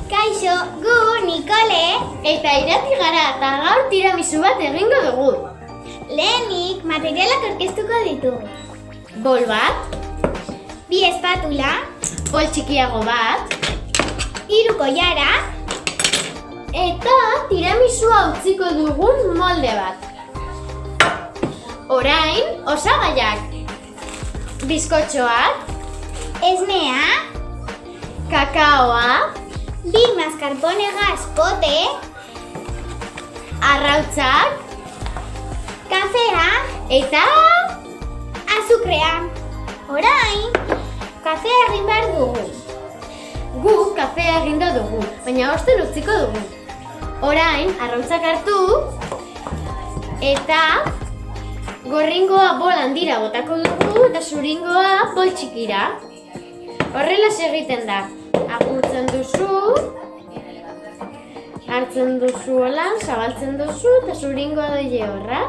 Kaixo, gu Nikole eta Irati gara eta gaur tiramisu bat egingo dugu. lehenik materialak aurkeztuko ditugu. Bol bat, 2 espatula, bol txikiago bat, 3 koilara, eta tiramisua utziko dugun molde bat. Orain, osagaiak. Bizkotxoak, esnea, kakaoa, 2 mascarpone gas pote, arrautzak, kafea, eta azukrea. Orain, kafea egin behar dugu. guk kafea egingo dugu, baina osten utziko dugu. Orain, arrautzak hartu, eta gorringoa bol handira botako dugu, eta zuringoa bol txikira. Horrela egiten da. Apurtzen duzu, hartzen duzu holan, zabaltzen duzu, eta zuringoa doile horra.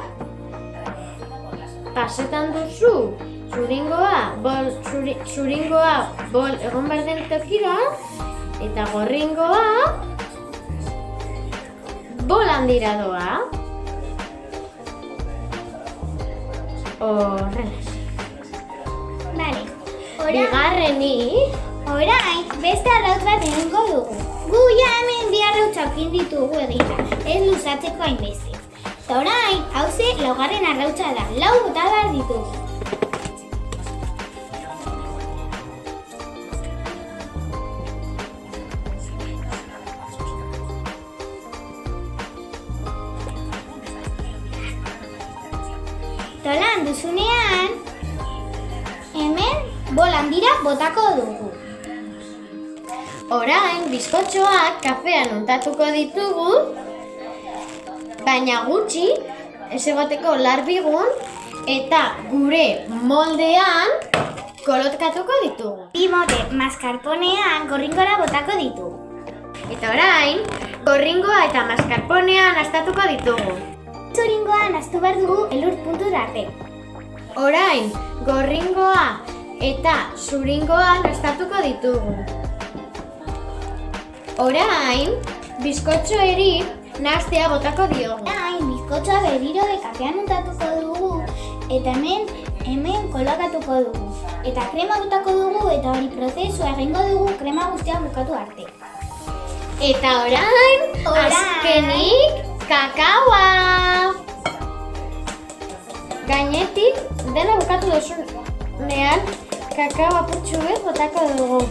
Pasetan duzu, zuringoa bol egon behar den tokira, eta gorringoa bol handira doa. Horrela. Vale. Orain, beste arrautz bat egingo dugu. Gu ja hemen 2 arrautzak ditugu egita, ez luzatzeko hainbeste. Eta orain, hauze 4. arrautza da, 4 bota behar ditugu. Tolan duzunean, hemen bol handira botako dugu. Orain, bizkotxoak kafean untatuko ditugu, baina gutxi, ez egoteko larbigun, eta gure moldean kolotkatuko ditugu. 2 mote mascarponean gorringora botako ditugu. Eta orain, gorringoa eta mascarponean astatuko ditugu. Zuringoan astu behar dugu elur puntu arte. Orain, gorringoa eta zuringoan astatuko ditugu. Orain, bizkotxoeri nahastea botako diogu. Orain, bizkotxoa berriro kafean untatuko dugu, eta hemen kolokatuko dugu. Eta krema botako dugu, eta hori prozesua egingo dugu krema guztia bukatu arte. Eta orain, azkenik, kakaoa! Gainetik, dena bukatu duzunean, kakao apurtxu bet botako dugu.